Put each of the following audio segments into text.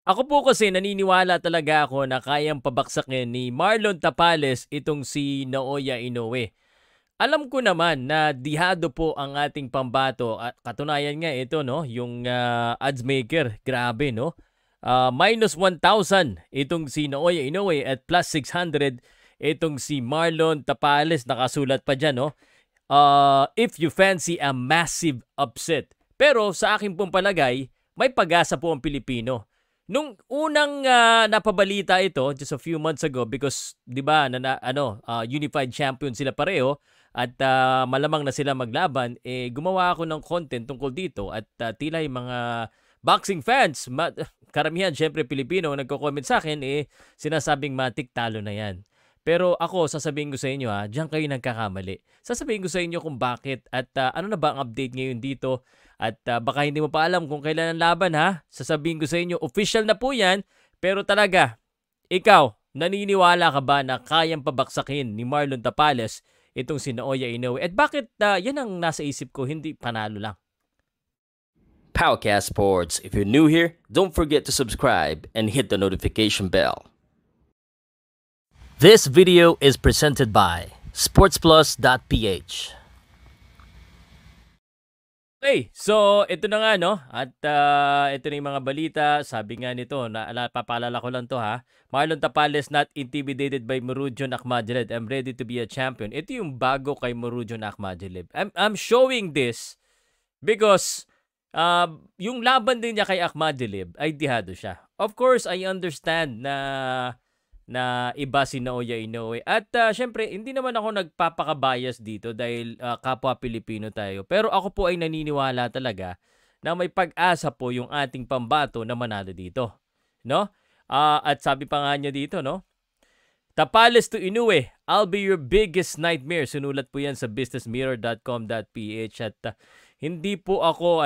Ako po kasi naniniwala talaga ako na kayang pabaksakin ni Marlon Tapales itong si Naoya Inoue. Alam ko naman na dihado po ang ating pambato at katunayan nga ito no, yung odds maker, grabe no. Minus 1,000 itong si Naoya Inoue at plus 600 itong si Marlon Tapales, nakasulat pa diyan no. If you fancy a massive upset. Pero sa akin pong palagay, may pag-asa po ang Pilipino. Nung unang napabalita ito just a few months ago because 'di ba unified champion sila pareho at malamang na sila maglaban, gumawa ako ng content tungkol dito at tila yung mga boxing fans, karamihan syempre Pilipino, nagko-comment sa akin sinasabing matik talo na 'yan. Pero ako sasabihin ko sa inyo diyan kayo nagkakamali. Sasabihin ko sa inyo kung bakit at ano na ba ang update ngayon dito. At baka hindi mo pa alam kung kailan ang laban sasabihin ko sa inyo, official na po yan. Pero talaga, ikaw, naniniwala ka ba na kayang pabaksakin ni Marlon Tapales itong si Naoya Inoue? At bakit yan ang nasa isip ko, hindi panalo lang? Powercast Sports. If you're new here, don't forget to subscribe and hit the notification bell. This video is presented by sportsplus.ph. Okay, so ito na nga no, at ito na yung mga balita. Sabi nga nito, papaalala ko lang to Marlon Tapales not intimidated by Murodjon Akhmadjaleb. I'm ready to be a champion. Ito yung bago kay Murodjon Akhmadjaleb. I'm showing this because yung laban din niya kay Akhmadjaleb ay dihado siya. Of course, I understand na iba si Naoya Inoue. At syempre, hindi naman ako nagpapakabias dito dahil kapwa Pilipino tayo. Pero ako po ay naniniwala talaga na may pag-asa po yung ating pambato na manalo dito. No? At sabi pa nga niya dito, no? Tapales to Inoue, I'll be your biggest nightmare. Sinulat po yan sa businessmirror.com.ph at hindi po ako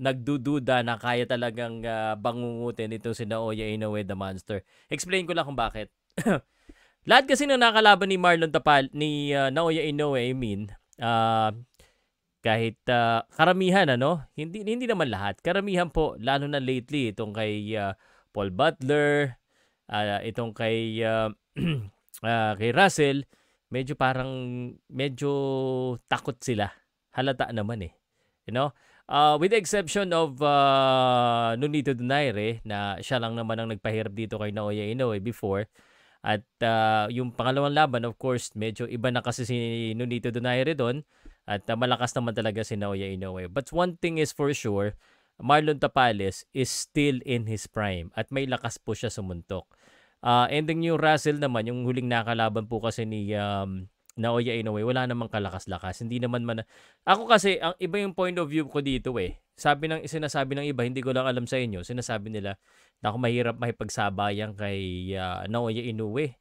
nagdududa na kaya talagang bangungutin itong si Naoya Inoue the Monster. Explain ko lang kung bakit. Lahat kasi ng nakalaban ni Naoya Inoue, kahit karamihan hindi naman lahat. Karamihan po lalo na lately itong kay Paul Butler, itong kay kay Russell, medyo takot sila. Halata naman with the exception of Nonito Donaire na siya lang naman ang nagpahirap dito kay Naoya Inoue before. At yung pangalawang laban, of course, medyo iba na kasi si Nonito Donaire doon. At malakas naman talaga si Naoya Inoue. But one thing is for sure, Marlon Tapales is still in his prime. At may lakas po siya sumuntok. And then yung Russell naman, yung huling nakalaban po kasi ni Naoya Inoue, wala namang kalakas-lakas. Hindi naman ako kasi, ang iba yung point of view ko dito sinasabi ng iba, hindi ko lang alam sa inyo, sinasabi nila na ako mahirap makipagsabayan kay Naoya Inoue.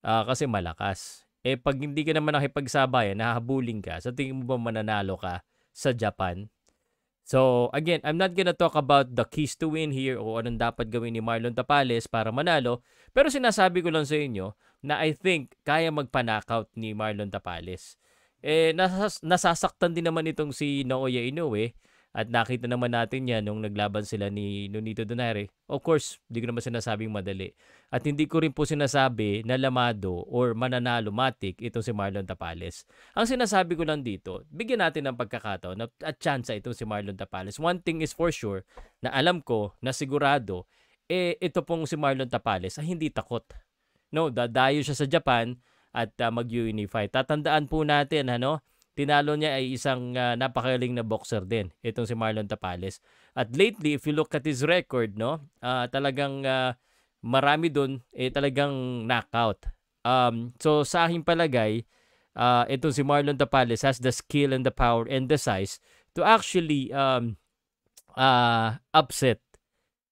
Kasi malakas. Pag hindi ka naman nakipagsabayan, nahahabulin ka, sa tingin mo ba mananalo ka sa Japan? So, again, I'm not gonna talk about the keys to win here o anong dapat gawin ni Marlon Tapales para manalo. Pero sinasabi ko lang sa inyo na I think kaya magpa-knockout ni Marlon Tapales. Nasasaktan din naman itong si Naoya Inoue at nakita naman natin yan nung naglaban sila ni Nonito Donaire. Of course, hindi ko naman sinasabing madali. At hindi ko rin po sinasabi na lamado or mananalo matik itong si Marlon Tapales. Ang sinasabi ko lang dito, bigyan natin ng pagkakataon at chance itong si Marlon Tapales. One thing is for sure na alam ko na sigurado, ito pong si Marlon Tapales ay hindi takot. No, dadayo siya sa Japan at mag-unify. Tatandaan po natin, tinalo niya ay isang napakagaling na boxer din, itong si Marlon Tapales. At lately, if you look at his record, talagang marami doon talagang knockout. So sa aking palagay, itong si Marlon Tapales has the skill and the power and the size to actually upset.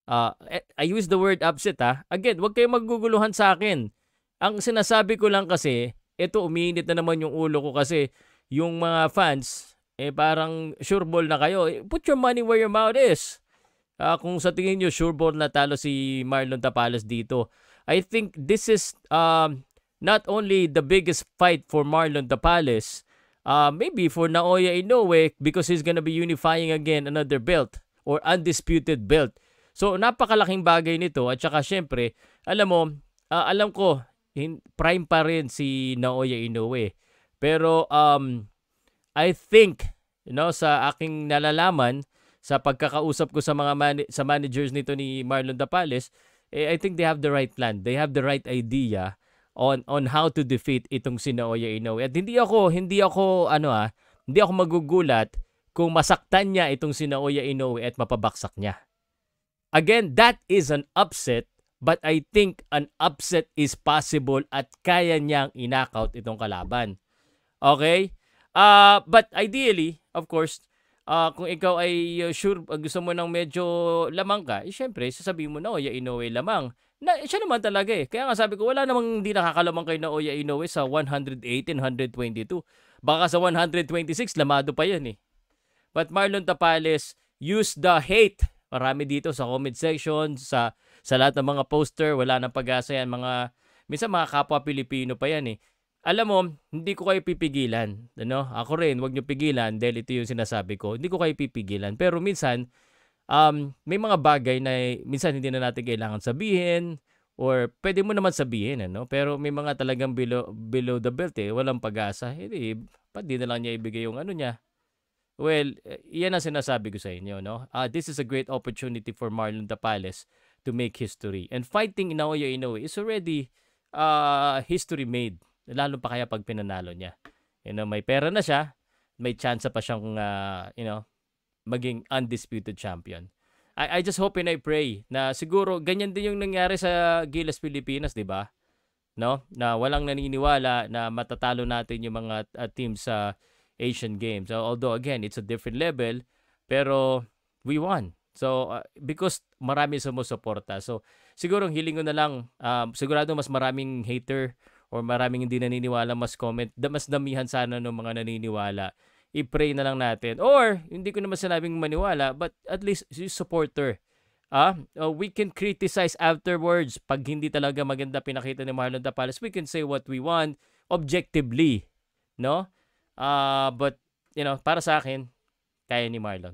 I use the word upset Again, wag kayong maguguluhan sa akin. Ang sinasabi ko lang kasi, ito umiinit na naman yung ulo ko kasi yung mga fans, parang sure ball na kayo. Put your money where your mouth is. Kung sa tingin nyo, sure ball na talo si Marlon Tapales dito. I think this is not only the biggest fight for Marlon Tapales, maybe for Naoya Inoue because he's gonna be unifying again another belt or undisputed belt. So napakalaking bagay nito at saka syempre, alam mo, alam ko prime pa rin si Naoya Inoue. Pero I think, sa aking nalalaman sa pagkakausap ko sa mga sa managers nito ni Marlon Tapales, I think they have the right plan. They have the right idea on how to defeat itong si Naoya Inoue. At hindi ako magugulat kung masaktan niya itong si Naoya Inoue at mapabaksak niya. Again, that is an upset, but I think an upset is possible at kaya niyang inakaut itong kalaban. Okay? But ideally, of course, kung ikaw ay sure, gusto mo ng medyo lamang ka, syempre, sasabihin mo na Naoya Inoue lamang. Siya naman talaga eh. Kaya nga sabi ko, wala namang hindi nakakalamang kay Naoya Inoue sa 118 and 122. Baka sa 126, lamado pa yan eh. But Marlon Tapales used the hate. Marami dito sa comment section, sa lahat ng mga poster, wala nang pag-asa yan. Minsan mga kapwa Pilipino pa yan eh. Alam mo, hindi ko kayo pipigilan. Ako rin, wag niyo pigilan dahil ito yung sinasabi ko. Hindi ko kayo pipigilan. Pero minsan, may mga bagay na minsan hindi na natin kailangan sabihin or pwede mo naman sabihin. Pero may mga talagang below the belt eh. Walang pag-asa. Di na lang niya ibigay yung niya. Well, yan ang sinasabi ko sa inyo, this is a great opportunity for Marlon Tapales to make history. And fighting Naoya Inoue is already history made. Lalo pa kaya pag pinanalo niya. May pera na siya, may chance pa siyang maging undisputed champion. I just hope and I pray na siguro ganyan din yung nangyari sa Gilas Pilipinas, 'di ba? Na walang naniniwala na matatalo natin yung mga teams sa Asian Games. Although again, it's a different level, pero we won. So because marami sumusuporta. So siguro hiling ko na lang, sigurado mas maraming hater or maraming hindi naniniwala mas comment, mas damihan sana ng mga naniniwala. I-pray na lang natin. Or hindi ko naman sinabing maniwala, but at least supporter. We can criticize afterwards pag hindi talaga maganda pinakita ni Marlon Tapales. We can say what we want objectively, no? But para sa akin, kaya ni Marlon.